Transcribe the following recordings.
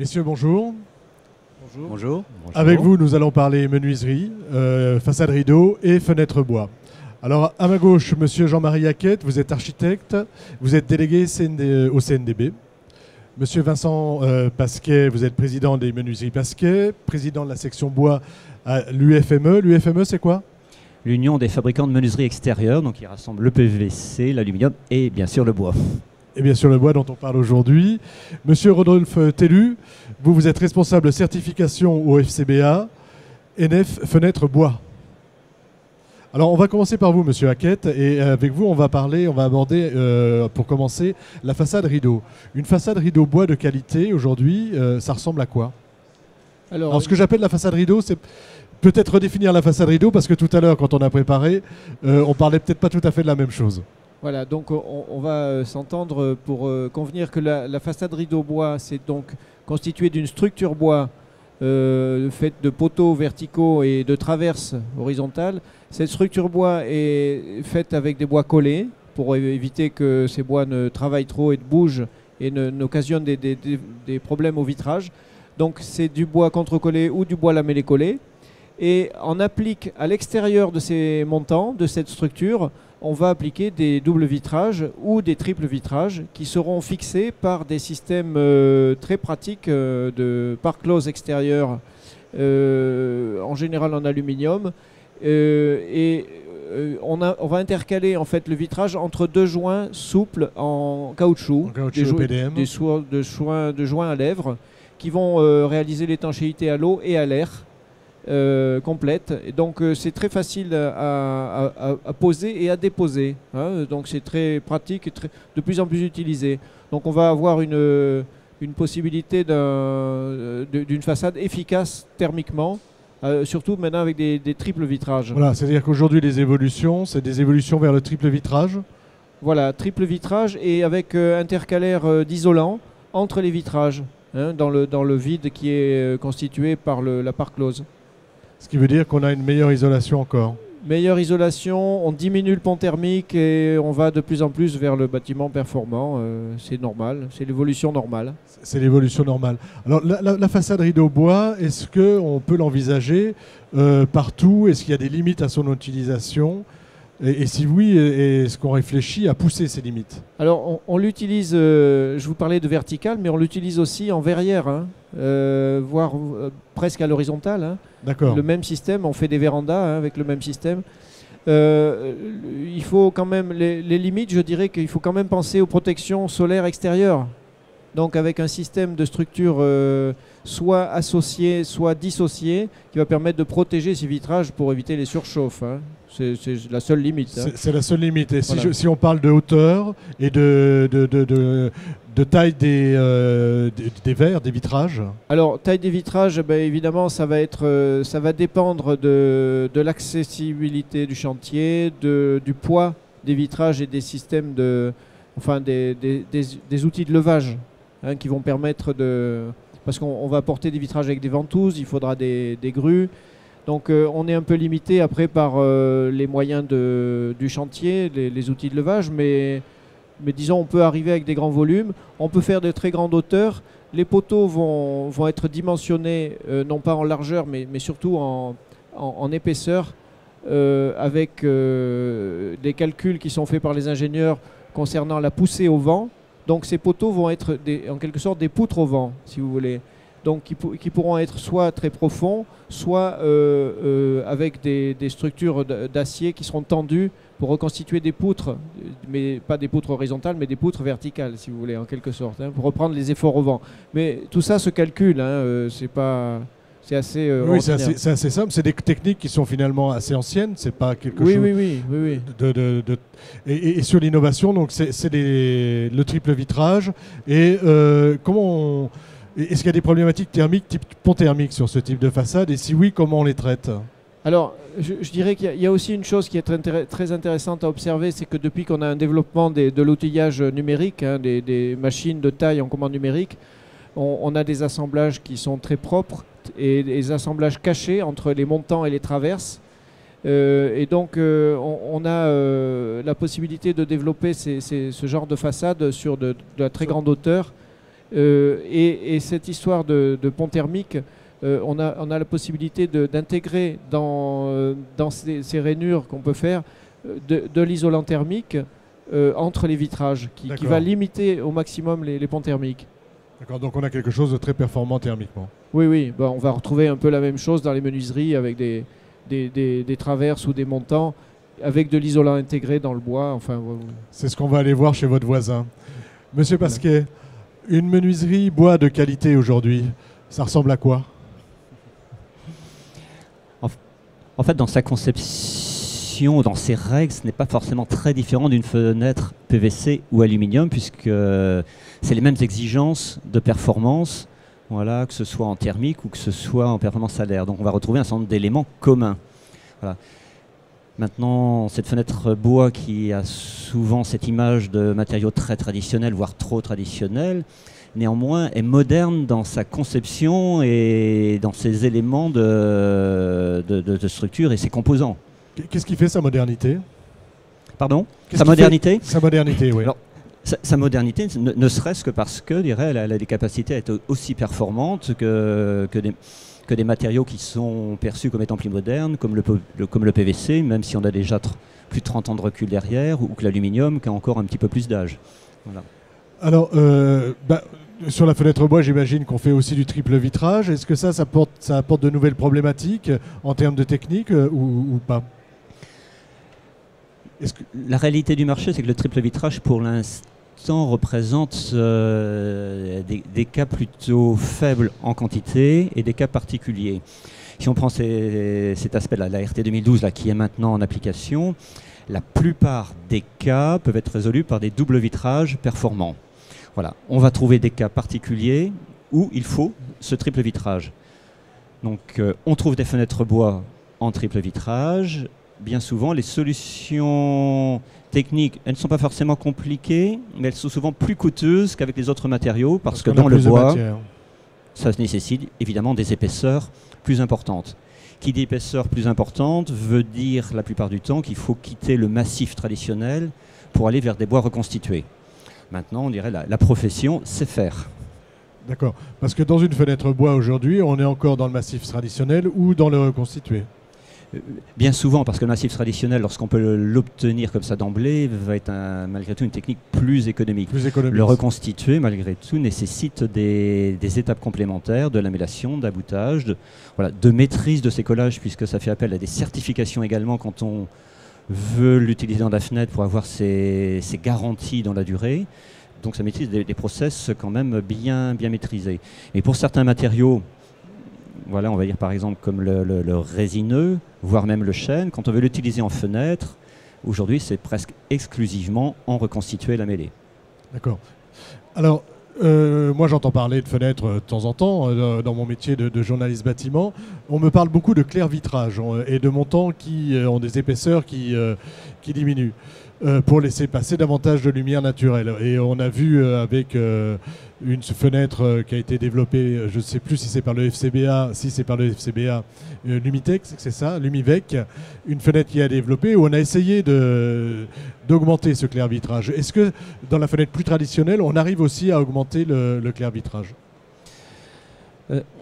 Messieurs, bonjour. Bonjour. Bonjour. Avec vous, nous allons parler menuiserie, façade rideau et fenêtre bois. Alors, à ma gauche, monsieur Jean-Marie Hackett, vous êtes architecte, vous êtes délégué au CNDB. Monsieur Vincent Pasquet, vous êtes président des menuiseries Pasquet, président de la section bois à l'UFME. L'UFME, c'est quoi? L'Union des fabricants de menuiserie extérieure, donc qui rassemble le PVC, l'aluminium et bien sûr le bois. Et bien sûr le bois dont on parle aujourd'hui. Monsieur Rodolphe Tellu, vous êtes responsable certification au FCBA, NF Fenêtre Bois. Alors on va commencer par vous, monsieur Hackett, et avec vous on va aborder pour commencer la façade rideau. Une façade rideau bois de qualité aujourd'hui, ça ressemble à quoi? Alors ce que j'appelle la façade rideau, c'est peut-être redéfinir la façade rideau, parce que tout à l'heure quand on a préparé, on parlait peut-être pas tout à fait de la même chose. Voilà, donc on va s'entendre pour convenir que la façade rideau bois, c'est donc constitué d'une structure bois faite de poteaux verticaux et de traverses horizontales. Cette structure bois est faite avec des bois collés pour éviter que ces bois ne travaillent trop et ne bougent et n'occasionnent des problèmes au vitrage. Donc c'est du bois contre-collé ou du bois lamellé-collé. Et on applique à l'extérieur de ces montants, de cette structure, on va appliquer des doubles vitrages ou des triples vitrages qui seront fixés par des systèmes très pratiques de pare close extérieur, en général en aluminium. On va intercaler en fait le vitrage entre deux joints souples en caoutchouc, de joints à lèvres qui vont réaliser l'étanchéité à l'eau et à l'air. Complète. Et donc c'est très facile à poser et à déposer. Donc c'est très pratique et de plus en plus utilisé. Donc on va avoir une possibilité d'une façade efficace thermiquement, surtout maintenant avec des triples vitrages. Voilà, c'est-à-dire qu'aujourd'hui les évolutions, c'est des évolutions vers le triple vitrage. Voilà, triple vitrage et avec intercalaire d'isolant entre les vitrages, dans le vide qui est constitué par la pare close. Ce qui veut dire qu'on a une meilleure isolation encore. Meilleure isolation, on diminue le pont thermique et on va de plus en plus vers le bâtiment performant. C'est normal, c'est l'évolution normale. C'est l'évolution normale. Alors la façade rideau bois, est-ce qu'on peut l'envisager partout? Est-ce qu'il y a des limites à son utilisation? Et si oui, est-ce qu'on réfléchit à pousser ces limites? Alors on l'utilise, je vous parlais de vertical, mais on l'utilise aussi en verrière, voire presque à l'horizontale. D'accord. Le même système, on fait des vérandas avec le même système. Il faut quand même, les limites, je dirais qu'il faut quand même penser aux protections solaires extérieures. Donc avec un système de structure soit associé, soit dissocié, qui va permettre de protéger ces vitrages pour éviter les surchauffes. C'est la seule limite. C'est la seule limite. Et voilà. si on parle de hauteur et de taille des verres, des vitrages? Alors, taille des vitrages, évidemment, ça va dépendre de l'accessibilité du chantier, du poids des vitrages et des systèmes des outils de levage qui vont permettre parce qu'on va porter des vitrages avec des ventouses, il faudra des grues. Donc on est un peu limité après par les moyens du chantier, les outils de levage, mais disons on peut arriver avec des grands volumes, on peut faire de très grandes hauteurs. Les poteaux vont être dimensionnés non pas en largeur mais surtout en épaisseur avec des calculs qui sont faits par les ingénieurs concernant la poussée au vent. Donc ces poteaux vont être en quelque sorte des poutres au vent, si vous voulez. Donc qui pourront être soit très profonds, soit avec des structures d'acier qui seront tendues pour reconstituer des poutres, mais pas des poutres horizontales, mais des poutres verticales, si vous voulez, en quelque sorte, pour reprendre les efforts au vent. Mais tout ça se calcule, c'est assez oui, c'est assez simple. C'est des techniques qui sont finalement assez anciennes. C'est pas quelque chose. Oui. Et sur l'innovation, donc c'est le triple vitrage. Et est-ce qu'il y a des problématiques thermiques, type pont thermique, sur ce type de façade? Et si oui, comment on les traite? Alors, je dirais qu'il y a aussi une chose qui est très intéressante à observer, c'est que depuis qu'on a un développement de l'outillage numérique, des machines de taille en commande numérique, on a des assemblages qui sont très propres et des assemblages cachés entre les montants et les traverses. Et donc, on a la possibilité de développer ce genre de façade sur de la très grande hauteur Et cette histoire de pont thermique, on a la possibilité d'intégrer dans ces rainures qu'on peut faire de l'isolant thermique entre les vitrages, qui va limiter au maximum les ponts thermiques. D'accord, donc on a quelque chose de très performant thermiquement. Oui, bon, on va retrouver un peu la même chose dans les menuiseries avec des traverses ou des montants, avec de l'isolant intégré dans le bois. Enfin, c'est ce qu'on va aller voir chez votre voisin. Monsieur Pasquet, une menuiserie bois de qualité aujourd'hui, ça ressemble à quoi? En fait, dans sa conception, dans ses règles, ce n'est pas forcément très différent d'une fenêtre PVC ou aluminium, puisque c'est les mêmes exigences de performance, voilà, que ce soit en thermique ou que ce soit en performance salaire. Donc on va retrouver un certain nombre d'éléments communs. Voilà. Maintenant, cette fenêtre bois qui a souvent cette image de matériaux très traditionnels, voire trop traditionnels, néanmoins est moderne dans sa conception et dans ses éléments de structure et ses composants. Qu'est-ce qui fait sa modernité? Pardon? Sa modernité? Sa modernité, oui. Alors, sa modernité, ne serait-ce que parce que, je dirais, elle a des capacités à être aussi performantes que des matériaux qui sont perçus comme étant plus modernes, comme le PVC, même si on a déjà plus de 30 ans de recul derrière, ou que l'aluminium qui a encore un petit peu plus d'âge. Voilà. Alors, sur la fenêtre bois, j'imagine qu'on fait aussi du triple vitrage. Est-ce que ça apporte de nouvelles problématiques en termes de technique ou pas? La réalité du marché, c'est que le triple vitrage, pour l'instant, représente des cas plutôt faibles en quantité et des cas particuliers. Si on prend cet aspect-là, la RT 2012 là, qui est maintenant en application, la plupart des cas peuvent être résolus par des doubles vitrages performants. Voilà. On va trouver des cas particuliers où il faut ce triple vitrage. Donc on trouve des fenêtres bois en triple vitrage. Bien souvent, les solutions techniques, elles ne sont pas forcément compliquées, mais elles sont souvent plus coûteuses qu'avec les autres matériaux, parce que dans le bois, ça nécessite évidemment des épaisseurs plus importantes. Qui dit épaisseur plus importante veut dire la plupart du temps qu'il faut quitter le massif traditionnel pour aller vers des bois reconstitués. Maintenant, on dirait la profession sait faire. D'accord. Parce que dans une fenêtre bois aujourd'hui, on est encore dans le massif traditionnel ou dans le reconstitué? Bien souvent, parce que le massif traditionnel, lorsqu'on peut l'obtenir comme ça d'emblée, va être malgré tout une technique plus économique. Le reconstitué, malgré tout, nécessite des étapes complémentaires, de lamellation, d'aboutage, de maîtrise de ces collages, puisque ça fait appel à des certifications également quand on veut l'utiliser dans la fenêtre pour avoir ces garanties dans la durée. Donc ça maîtrise des process quand même bien maîtrisés. Et pour certains matériaux, voilà, on va dire par exemple comme le résineux, voire même le chêne, quand on veut l'utiliser en fenêtre, aujourd'hui c'est presque exclusivement en reconstitué lamellé. D'accord. Alors, moi j'entends parler de fenêtres de temps en temps dans mon métier de journaliste bâtiment. On me parle beaucoup de clair vitrage et de montants qui ont des épaisseurs qui diminuent pour laisser passer davantage de lumière naturelle. Et on a vu avec une fenêtre qui a été développée, je ne sais plus si c'est par le FCBA, Lumitex, c'est ça, Lumivec, une fenêtre qui a développé où on a essayé d'augmenter ce clair vitrage. Est-ce que dans la fenêtre plus traditionnelle, on arrive aussi à augmenter le clair vitrage?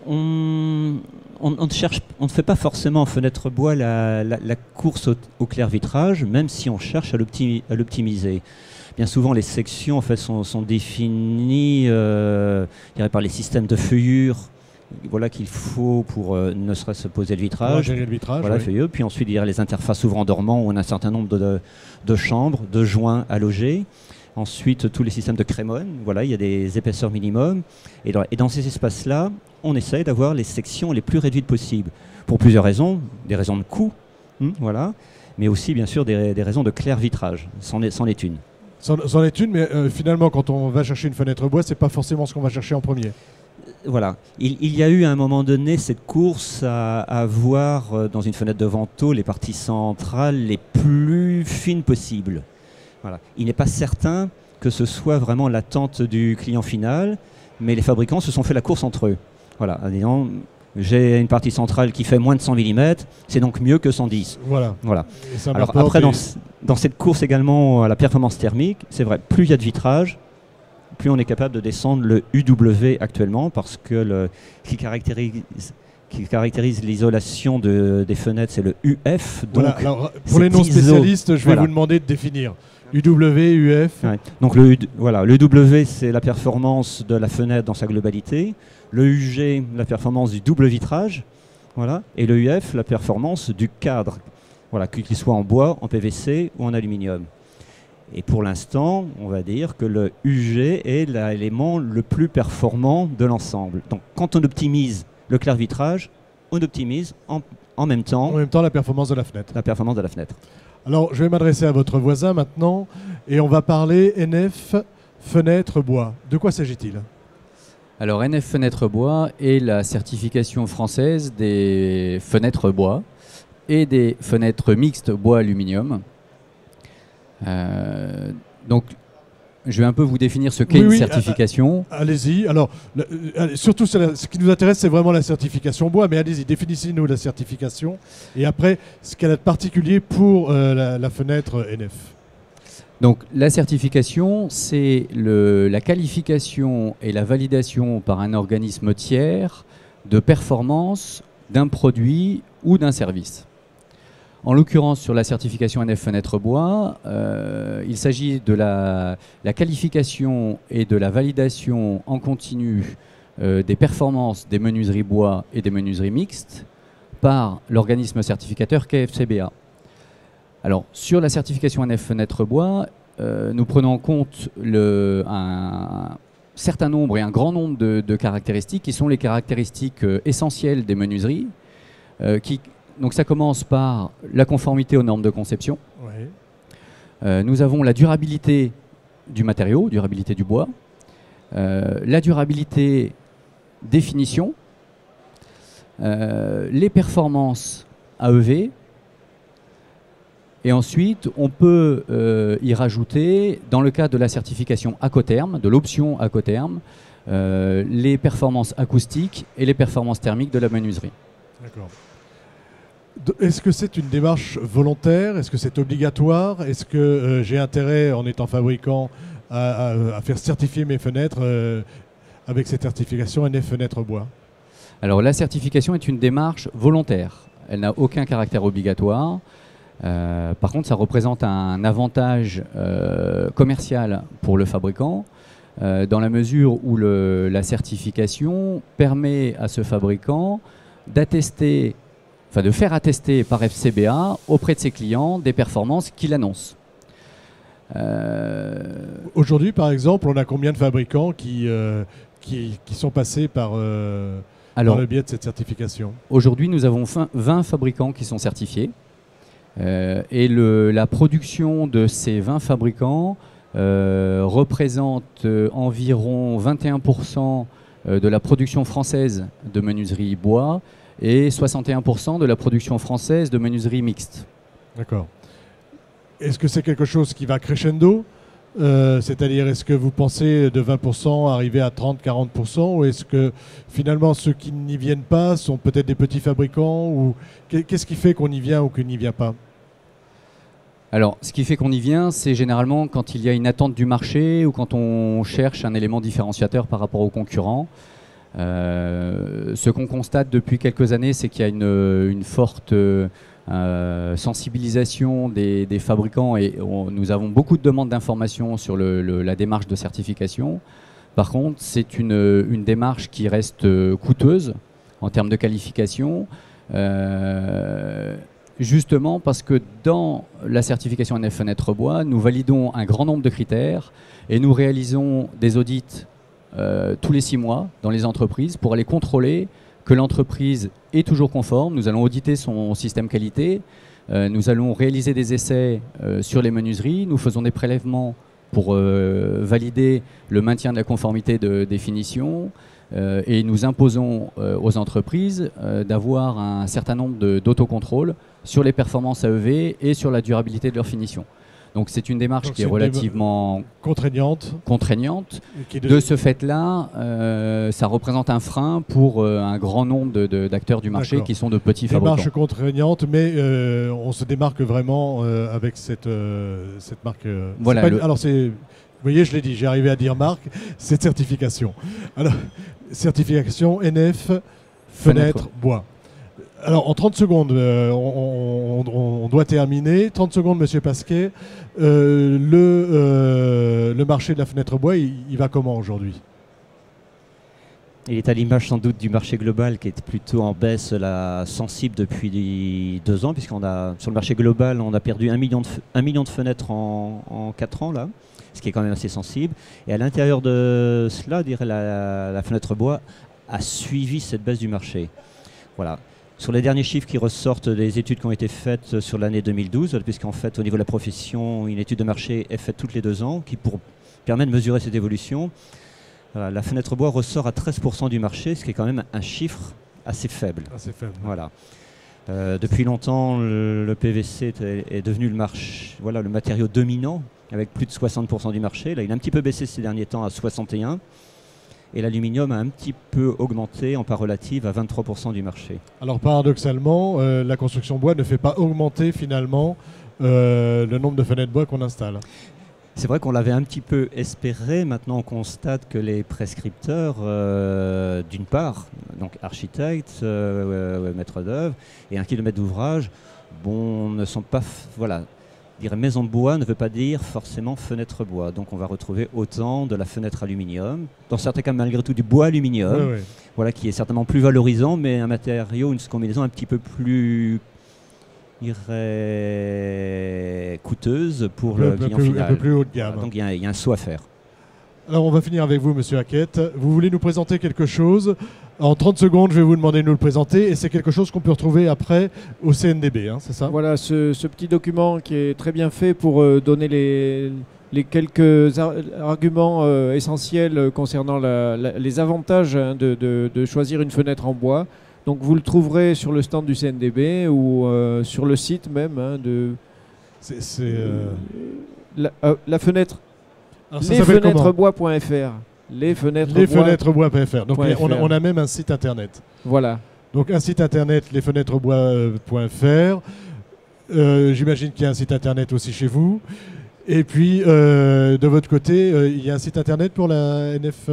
On ne fait pas forcément en fenêtre bois la course au clair vitrage, même si on cherche à l'optimiser. Bien souvent, les sections en fait, sont définies par les systèmes de feuillure, voilà, qu'il faut pour ne serait-ce poser le vitrage. Gérer le vitrage, voilà, oui. Puis ensuite, il y a les interfaces ouvrant-dormant où on a un certain nombre de chambres, de joints à loger. Ensuite, tous les systèmes de crémone, voilà, il y a des épaisseurs minimum. Et dans ces espaces-là, on essaye d'avoir les sections les plus réduites possibles. Pour plusieurs raisons, des raisons de coût, voilà, mais aussi, bien sûr, des raisons de clair vitrage. C'en est une. C'en est une, mais finalement, quand on va chercher une fenêtre bois, c'est pas forcément ce qu'on va chercher en premier. Voilà. Il y a eu à un moment donné cette course à avoir dans une fenêtre de vantaux les parties centrales les plus fines possibles. Voilà. Il n'est pas certain que ce soit vraiment l'attente du client final, mais les fabricants se sont fait la course entre eux. Voilà, en disant, j'ai une partie centrale qui fait moins de 100 mm, c'est donc mieux que 110. Voilà. Alors après, dans cette course également à la performance thermique, c'est vrai, plus il y a de vitrage, plus on est capable de descendre le UW actuellement, parce que ce qui caractérise l'isolation des fenêtres, c'est le UF. Donc voilà, alors, pour les non-spécialistes, je vais vous demander de définir. UW, UF. Ouais. Donc le W, c'est la performance de la fenêtre dans sa globalité. Le UG, la performance du double vitrage. Voilà. Et le UF, la performance du cadre, voilà, qu'il soit en bois, en PVC ou en aluminium. Et pour l'instant, on va dire que le UG est l'élément le plus performant de l'ensemble. Donc quand on optimise le clair vitrage, on optimise en même temps la performance de la fenêtre. La performance de la fenêtre. Alors, je vais m'adresser à votre voisin maintenant et on va parler NF Fenêtre Bois. De quoi s'agit-il? Alors, NF Fenêtre Bois est la certification française des fenêtres bois et des fenêtres mixtes bois-aluminium. Donc, je vais un peu vous définir ce qu'est une certification. Allez-y. Alors, surtout, ce qui nous intéresse, c'est vraiment la certification bois. Mais allez-y, définissez-nous la certification. Et après, ce qu'elle a de particulier pour la fenêtre NF. Donc, la certification, c'est la qualification et la validation par un organisme tiers de performance d'un produit ou d'un service. En l'occurrence, sur la certification NF Fenêtre Bois, il s'agit de la qualification et de la validation en continu des performances des menuiseries bois et des menuiseries mixtes par l'organisme certificateur KFCBA. Alors, sur la certification NF Fenêtre Bois, nous prenons en compte un certain nombre et un grand nombre de caractéristiques qui sont les caractéristiques essentielles des menuiseries, donc ça commence par la conformité aux normes de conception. Oui. Nous avons la durabilité du matériau, durabilité du bois, la durabilité des finitions, les performances AEV, et ensuite on peut y rajouter, dans le cadre de la certification Acoterm, de l'option Acoterm, les performances acoustiques et les performances thermiques de la menuiserie. D'accord. Est-ce que c'est une démarche volontaire? Est-ce que c'est obligatoire? Est-ce que j'ai intérêt, en étant fabricant, à faire certifier mes fenêtres avec cette certification NF Fenêtre Bois? Alors la certification est une démarche volontaire. Elle n'a aucun caractère obligatoire. Par contre, ça représente un avantage commercial pour le fabricant, dans la mesure où la certification permet à ce fabricant de faire attester par FCBA auprès de ses clients des performances qu'il annonce. Aujourd'hui, par exemple, on a combien de fabricants qui sont passés par le biais de cette certification? Aujourd'hui, nous avons 20 fabricants qui sont certifiés. Et la production de ces 20 fabricants représente environ 21% de la production française de menuiserie bois et 61% de la production française de menuiserie mixte. D'accord. Est-ce que c'est quelque chose qui va crescendo? C'est-à-dire, est-ce que vous pensez de 20% arriver à 30-40%, ou est-ce que finalement ceux qui n'y viennent pas sont peut-être des petits fabricants, ou qu'est-ce qui fait qu'on y vient ou qu'on n'y vient pas? Alors, ce qui fait qu'on y vient, c'est généralement quand il y a une attente du marché ou quand on cherche un élément différenciateur par rapport aux concurrents. Ce qu'on constate depuis quelques années, c'est qu'il y a une forte sensibilisation des fabricants et nous avons beaucoup de demandes d'informations sur la démarche de certification. Par contre, c'est une démarche qui reste coûteuse en termes de qualification, justement parce que dans la certification NF Fenêtre Bois, nous validons un grand nombre de critères et nous réalisons des audits tous les 6 mois dans les entreprises pour aller contrôler que l'entreprise est toujours conforme. Nous allons auditer son système qualité, nous allons réaliser des essais sur les menuiseries, nous faisons des prélèvements pour valider le maintien de la conformité de définition et nous imposons aux entreprises d'avoir un certain nombre d'autocontrôles sur les performances AEV et sur la durabilité de leur finition. Donc c'est une démarche qui est relativement contraignante. De ce fait-là, ça représente un frein pour un grand nombre d'acteurs du marché qui sont de petits fabricants. Démarche contraignante, mais on se démarque vraiment avec cette marque. Voilà, alors c'est voyez, je l'ai dit, j'ai arrivé à dire marque, c'est certification. Alors, certification NF, fenêtre, bois. Alors, en 30 secondes, on doit terminer. 30 secondes, Monsieur Pasquet. Le marché de la fenêtre bois, il va comment aujourd'hui ? Il est à l'image sans doute du marché global qui est plutôt en baisse sensible depuis 2 ans, puisqu'on a sur le marché global, on a perdu 1 million de fenêtres en 4 ans, là, ce qui est quand même assez sensible. Et à l'intérieur de cela, je dirais la fenêtre bois a suivi cette baisse du marché. Voilà. Sur les derniers chiffres qui ressortent des études qui ont été faites sur l'année 2012, puisqu'en fait, au niveau de la profession, une étude de marché est faite toutes les 2 ans, qui permet de mesurer cette évolution. Voilà, la fenêtre bois ressort à 13% du marché, ce qui est quand même un chiffre assez faible. Assez faible. Voilà. Depuis longtemps, le PVC est devenu le matériau dominant, avec plus de 60% du marché. Là, il a un petit peu baissé ces derniers temps à 61%. Et l'aluminium a un petit peu augmenté en part relative à 23% du marché. Alors paradoxalement, la construction bois ne fait pas augmenter finalement le nombre de fenêtres bois qu'on installe. C'est vrai qu'on l'avait un petit peu espéré. Maintenant, on constate que les prescripteurs, d'une part, donc architectes, maîtres d'œuvre et 1 kilomètre d'ouvrage, ne sont pas... Dire maison de bois ne veut pas dire forcément fenêtre bois. Donc on va retrouver autant de la fenêtre aluminium, dans certains cas malgré tout du bois aluminium, voilà, qui est certainement plus valorisant, mais un matériau, une combinaison un petit peu plus coûteuse pour le client final. Un peu plus haut de gamme. Voilà, donc il y a un saut à faire. Alors on va finir avec vous, Monsieur Hackett. Vous voulez nous présenter quelque chose ? En 30 secondes, je vais vous demander de nous le présenter, et c'est quelque chose qu'on peut retrouver après au CNDB, hein, c'est ça ? Voilà, ce petit document qui est très bien fait pour donner les quelques arguments essentiels concernant les avantages de choisir une fenêtre en bois. Donc vous le trouverez sur le stand du CNDB ou sur le site même de la fenêtre. Lesfenêtrebois.fr. Lesfenêtrebois.fr. Donc on a même un site internet. Voilà. Donc un site internet, lesfenêtrebois.fr. J'imagine qu'il y a un site internet aussi chez vous. Et puis de votre côté, il y a un site internet pour la NF.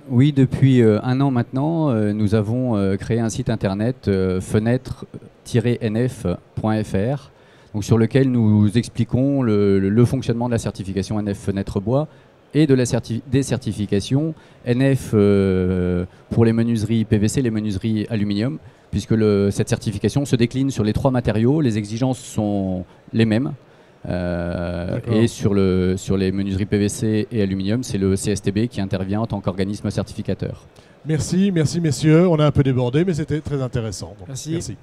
Oui, depuis 1 an maintenant, nous avons créé un site internet fenêtre-nf.fr, donc sur lequel nous expliquons le fonctionnement de la certification NF Fenêtre Bois et de des certifications NF pour les menuiseries PVC, les menuiseries aluminium, puisque cette certification se décline sur les 3 matériaux, les exigences sont les mêmes. Et sur les menuiseries PVC et aluminium, c'est le CSTB qui intervient en tant qu'organisme certificateur. Merci messieurs. On a un peu débordé, mais c'était très intéressant. Donc, merci.